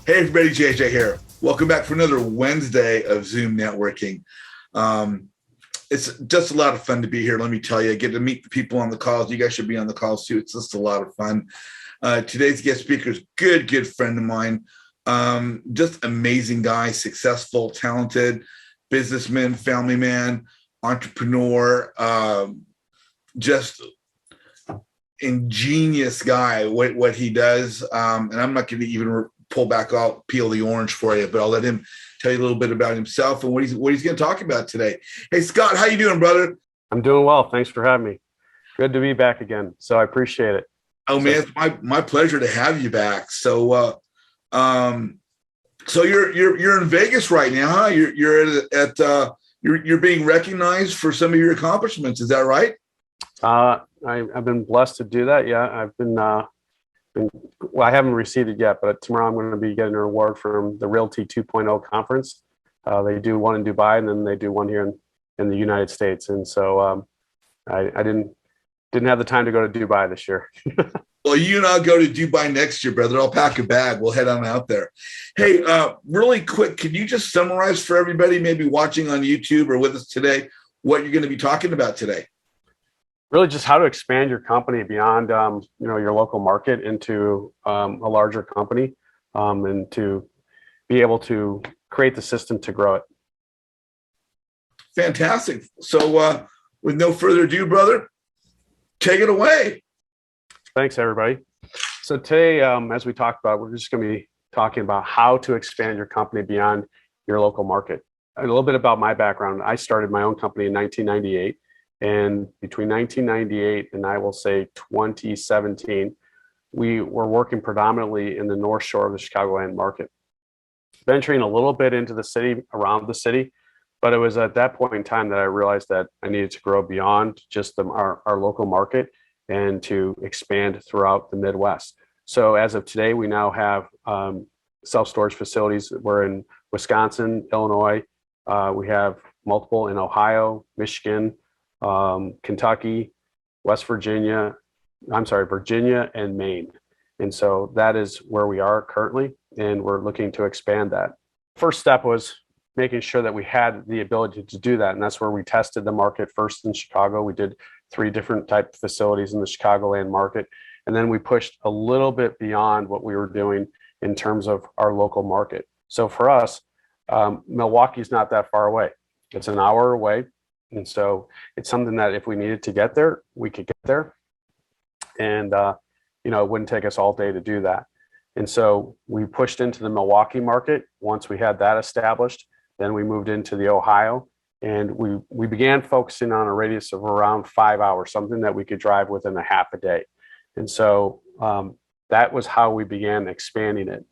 Hey everybody, JJ here. Welcome back for another Wednesday of Zoom networking. It's just a lot of fun to be here. Let me tell you, I get to meet the people on the calls. You guys should be on the calls too. It's just a lot of fun. Today's guest speaker is good friend of mine. Just amazing guy, successful, talented businessman, family man, entrepreneur, just ingenious guy. What he does, and I'm not going to even pull back out, peel the orange for you, but I'll let him tell you a little bit about himself and what he's going to talk about today. Hey, Scott, how you doing, brother? I'm doing well. Thanks for having me. Good to be back again. So I appreciate it. Oh man, it's my pleasure to have you back. So you're in Vegas right now, huh? You're being recognized for some of your accomplishments. Is that right? I've been blessed to do that. Yeah, I've been well, I haven't received it yet, but tomorrow I'm going to be getting an award from the Realty 2.0 conference. They do one in Dubai, and then they do one here in the United States. And so I didn't have the time to go to Dubai this year. Well, you and I'll go to Dubai next year, brother. I'll pack a bag. We'll head on out there. Hey, really quick, can you just summarize for everybody, maybe watching on YouTube or with us today, what you're going to be talking about today? Really just how to expand your company beyond your local market into a larger company, and to be able to create the system to grow it. Fantastic. So with no further ado, brother, take it away. Thanks, everybody. So today, as we talked about, we're just going to be talking about how to expand your company beyond your local market. A little bit about my background. I started my own company in 1998. And between 1998 and I will say 2017, we were working predominantly in the North Shore of the Chicagoland market, venturing a little bit into the city, around the city. But it was at that point in time that I realized that I needed to grow beyond just our local market and to expand throughout the Midwest. So as of today, we now have self-storage facilities. We're in Wisconsin, Illinois. We have multiple in Ohio, Michigan, Kentucky, Virginia, and Maine. And so that is where we are currently, and we're looking to expand that. First step was making sure that we had the ability to do that. And that's where we tested the market first in Chicago. We did 3 different type facilities in the Chicagoland market. And then we pushed a little bit beyond what we were doing in terms of our local market. So for us, Milwaukee's not that far away. It's an hour away. And so it's something that if we needed to get there, we could get there. And, it wouldn't take us all day to do that. And so we pushed into the Milwaukee market. Once we had that established, then we moved into the Ohio, and we began focusing on a radius of around 5 hours, something that we could drive within a half a day. And so that was how we began expanding it.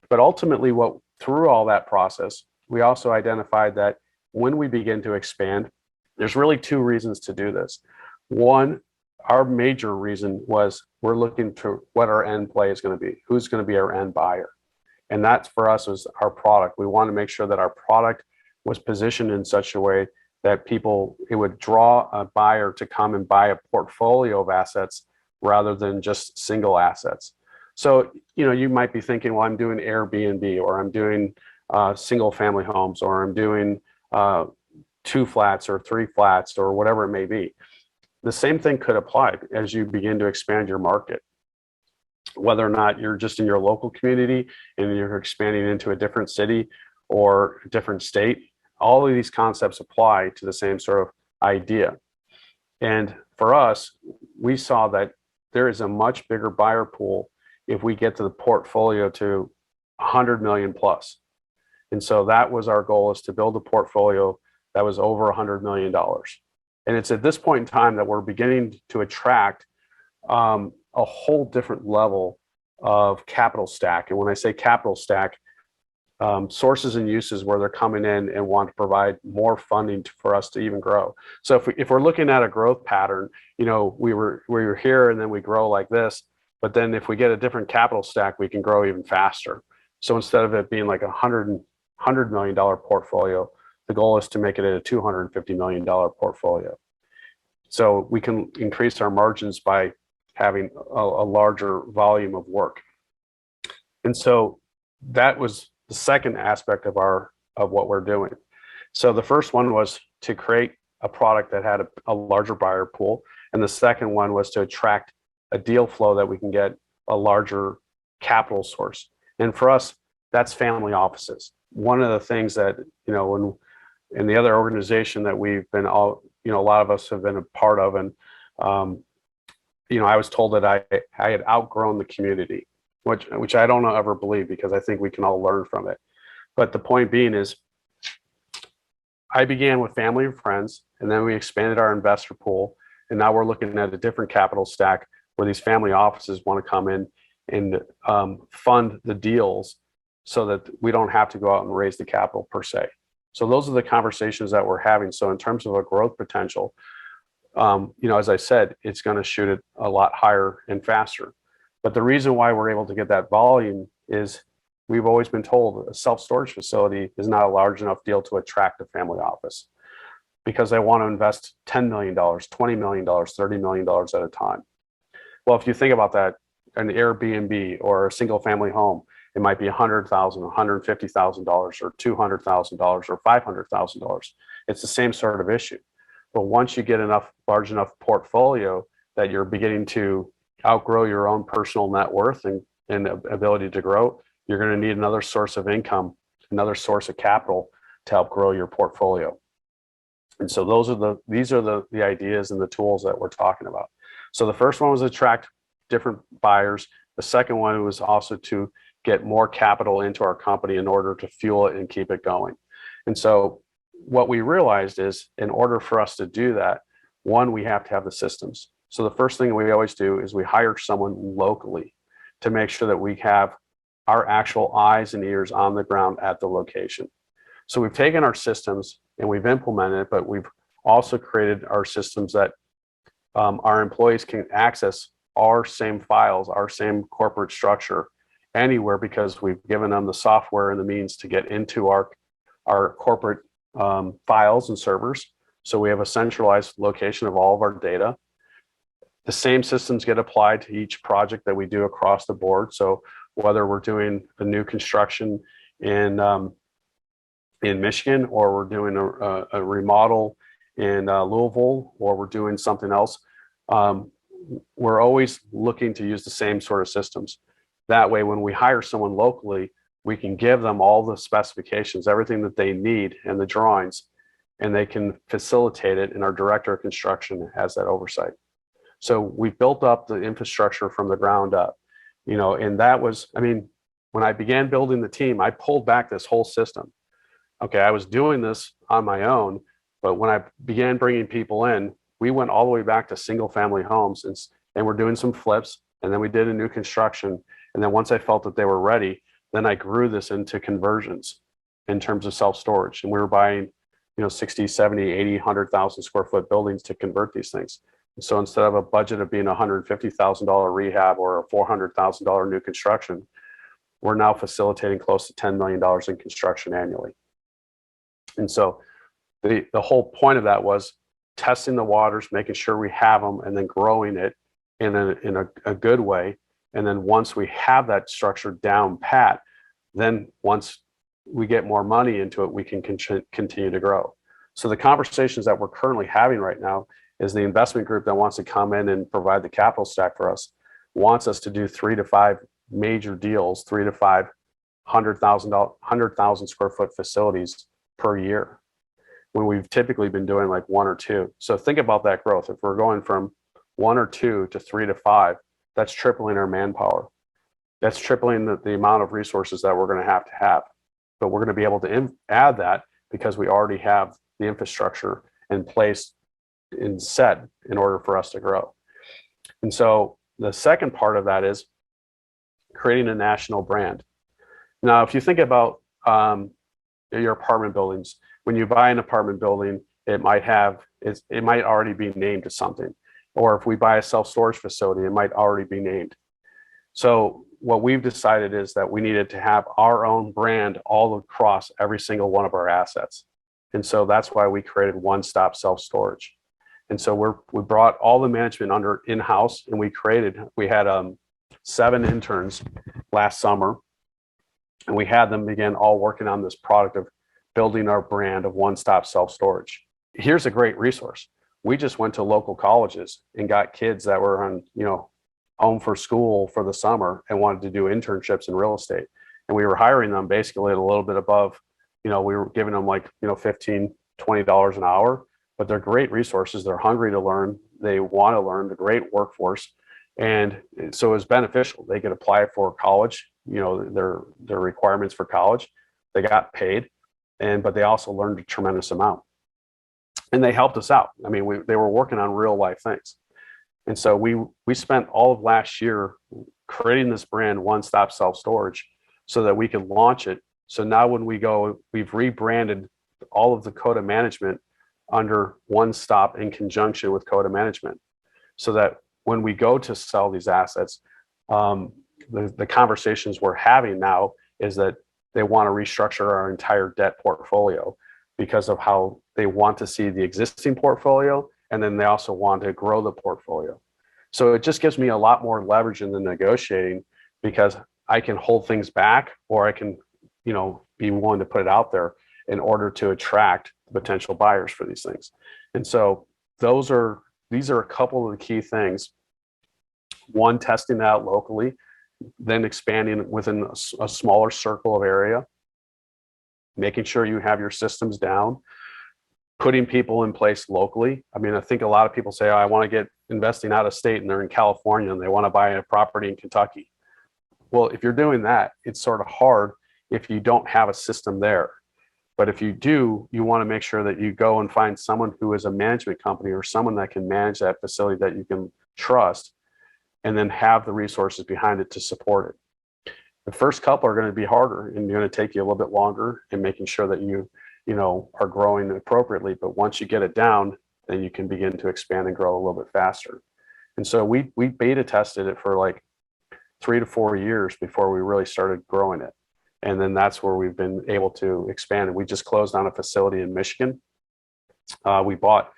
But ultimately, through all that process, we also identified that when we begin to expand, there's really 2 reasons to do this. One, our major reason was we're looking to what our end play is going to be, who's going to be our end buyer. And that for us was our product. We want to make sure that our product was positioned in such a way that it would draw a buyer to come and buy a portfolio of assets rather than just single assets. So, you might be thinking, well, I'm doing Airbnb, or I'm doing single family homes, or I'm doing 2 flats or 3 flats or whatever it may be. The same thing could apply as you begin to expand your market. Whether or not you're just in your local community and you're expanding into a different city or a different state, all of these concepts apply to the same sort of idea. And for us, we saw that there is a much bigger buyer pool if we get to the portfolio to 100 million plus. And so that was our goal, is to build a portfolio that was over $100 million. And it's at this point in time that we're beginning to attract a whole different level of capital stack. And when I say capital stack, sources and uses where they're coming in and want to provide more funding for us to even grow. So if we're looking at a growth pattern, we were here and then we grow like this, but then if we get a different capital stack, we can grow even faster. So instead of it being like $100 million portfolio, the goal is to make it a $250 million portfolio. So we can increase our margins by having a larger volume of work. And so that was the second aspect of what we're doing. So the first one was to create a product that had a larger buyer pool, and the second one was to attract a deal flow that we can get a larger capital source. And for us, that's family offices. One of the things that, when in the other organization that we've been all, a lot of us have been a part of, and I was told that I had outgrown the community, which I don't ever believe, because I think we can all learn from it. But the point being is, I began with family and friends, and then we expanded our investor pool, and now we're looking at a different capital stack where these family offices want to come in and fund the deals, so that we don't have to go out and raise the capital per se. So those are the conversations that we're having. So in terms of a growth potential, as I said, it's going to shoot it a lot higher and faster. But the reason why we're able to get that volume is we've always been told a self-storage facility is not a large enough deal to attract a family office, because they want to invest $10 million, $20 million, $30 million at a time. Well, if you think about that, an Airbnb or a single family home, it might be $100,000, $150,000, or $200,000, or $500,000. It's the same sort of issue. But once you get large enough portfolio that you're beginning to outgrow your own personal net worth and ability to grow, you're going to need another source of income, another source of capital to help grow your portfolio. And so these are the ideas and the tools that we're talking about. So the first one was attract different buyers. The second one was also to get more capital into our company in order to fuel it and keep it going. And so what we realized is, in order for us to do that, one, we have to have the systems. So the first thing we always do is we hire someone locally to make sure that we have our actual eyes and ears on the ground at the location. So we've taken our systems and we've implemented it, but we've also created our systems that our employees can access our same files, our same corporate structure anywhere, because we've given them the software and the means to get into our corporate files and servers. So we have a centralized location of all of our data. The same systems get applied to each project that we do across the board. So whether we're doing a new construction in Michigan, or we're doing a remodel in Louisville, or we're doing something else, we're always looking to use the same sort of systems. That way, when we hire someone locally, we can give them all the specifications, everything that they need, and the drawings, and they can facilitate it, and our director of construction has that oversight. So we built up the infrastructure from the ground up, and that was, when I began building the team, I pulled back this whole system. Okay, I was doing this on my own, but when I began bringing people in, we went all the way back to single family homes, and we're doing some flips, and then we did a new construction. And then once I felt that they were ready, then I grew this into conversions in terms of self-storage. And we were buying, 60, 70, 80, 100,000 square foot buildings to convert these things. And so instead of a budget of being $150,000 rehab or a $400,000 new construction, we're now facilitating close to $10 million in construction annually. And so the whole point of that was testing the waters, making sure we have them, and then growing it in a good way. And then once we have that structure down pat, then once we get more money into it, we can continue to grow. So the conversations that we're currently having right now is the investment group that wants to come in and provide the capital stack for us wants us to do 3 to 5 major deals, 3 to 5 100,000 square foot facilities per year, when we've typically been doing like 1 or 2. So think about that growth. If we're going from 1 or 2 to 3 to 5, that's tripling our manpower. That's tripling the amount of resources that we're going to have. But we're going to be able to add that because we already have the infrastructure in place and set in order for us to grow. And so the second part of that is creating a national brand. Now, if you think about your apartment buildings, when you buy an apartment building, it might already be named to something. Or if we buy a self-storage facility, it might already be named. So what we've decided is that we needed to have our own brand all across every single one of our assets. And so that's why we created One Stop Self-Storage. And so we brought all the management under in-house, and we had 7 interns last summer. And we had them begin all working on this product of building our brand of one-stop self-storage. Here's a great resource. We just went to local colleges and got kids that were on, home for school for the summer and wanted to do internships in real estate. And we were hiring them basically at a little bit above, we were giving them like, $15, $20 an hour, but they're great resources. They're hungry to learn. They want to learn. The great workforce. And so it was beneficial. They could apply for college, their requirements for college. They got paid, but they also learned a tremendous amount. And they helped us out. I mean, they were working on real life things. And so we spent all of last year creating this brand, One Stop Self Storage, so that we could launch it. So now when we go, we've rebranded all of the Coda management under One Stop in conjunction with Coda management, so that when we go to sell these assets, the conversations we're having now is that they want to restructure our entire debt portfolio because of how they want to see the existing portfolio, and then they also want to grow the portfolio. So it just gives me a lot more leverage in the negotiating, because I can hold things back, or I can, be willing to put it out there in order to attract potential buyers for these things. And so these are a couple of the key things. One, testing it out locally, then expanding within a smaller circle of area, making sure you have your systems down, putting people in place locally. I mean, I think a lot of people say, oh, I want to get investing out of state, and they're in California and they want to buy a property in Kentucky. Well, if you're doing that, it's sort of hard if you don't have a system there. But if you do, you want to make sure that you go and find someone who is a management company or someone that can manage that facility that you can trust, and then have the resources behind it to support it. The first couple are going to be harder and going to take you a little bit longer in making sure that you are growing appropriately. But once you get it down, then you can begin to expand and grow a little bit faster. And so we beta tested it for like 3 to 4 years before we really started growing it. And then that's where we've been able to expand. And we just closed on a facility in Michigan. We bought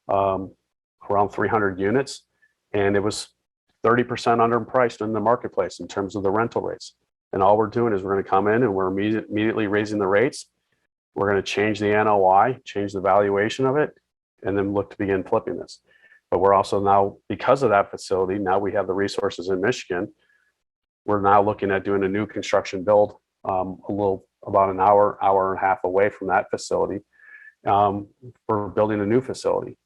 around 300 units, and it was 30% underpriced in the marketplace in terms of the rental rates. And all we're doing is we're going to come in and we're immediately raising the rates. We're going to change the NOI, change the valuation of it, and then look to begin flipping this. But we're also now, because of that facility, now we have the resources in Michigan. We're now looking at doing a new construction build about an hour and a half away from that facility. We're building a new facility.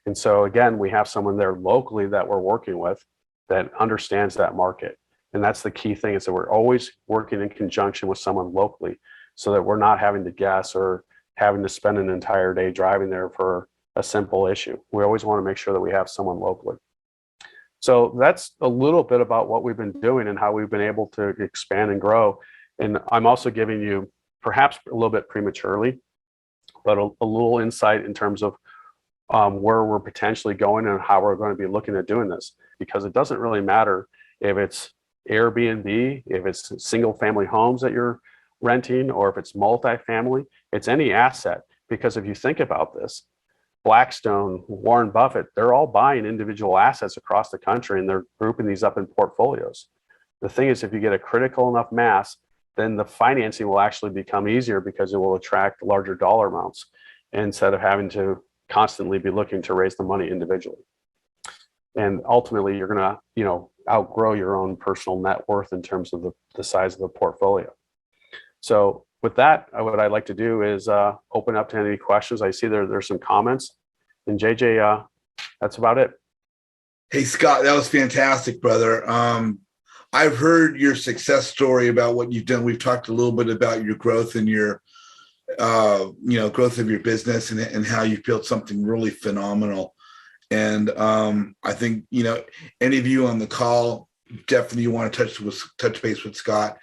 And so again, we have someone there locally that we're working with that understands that market. And that's the key thing, is that we're always working in conjunction with someone locally, so that we're not having to guess or having to spend an entire day driving there for a simple issue. We always want to make sure that we have someone locally. So that's a little bit about what we've been doing and how we've been able to expand and grow. And I'm also giving you, perhaps a little bit prematurely, but a little insight in terms of where we're potentially going and how we're going to be looking at doing this. Because it doesn't really matter if it's Airbnb, if it's single family homes that you're renting, or if it's multifamily. It's any asset. Because if you think about this, Blackstone, Warren Buffett, they're all buying individual assets across the country, and they're grouping these up in portfolios. The thing is, if you get a critical enough mass, then the financing will actually become easier, because it will attract larger dollar amounts instead of having to constantly be looking to raise the money individually. And ultimately, you're going to, outgrow your own personal net worth in terms of the size of the portfolio. So with that, what I'd like to do is open up to any questions. I see there's some comments. And JJ, that's about it. Hey, Scott, that was fantastic, brother. I've heard your success story about what you've done. We've talked a little bit about your growth and your, growth of your business, and how you've built something really phenomenal. And I think, any of you on the call, definitely want to touch base with Scott.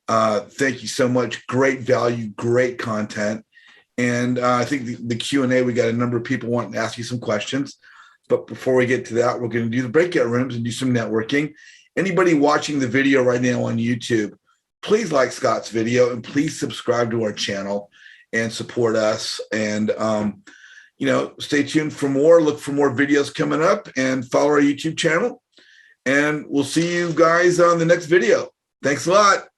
Thank you so much. Great value, great content. And I think the Q&A, we got a number of people wanting to ask you some questions. But before we get to that, we're going to do the breakout rooms and do some networking. Anybody watching the video right now on YouTube, please like Scott's video, and please subscribe to our channel and support us. And, stay tuned for more. Look for more videos coming up, and follow our YouTube channel. And we'll see you guys on the next video. Thanks a lot.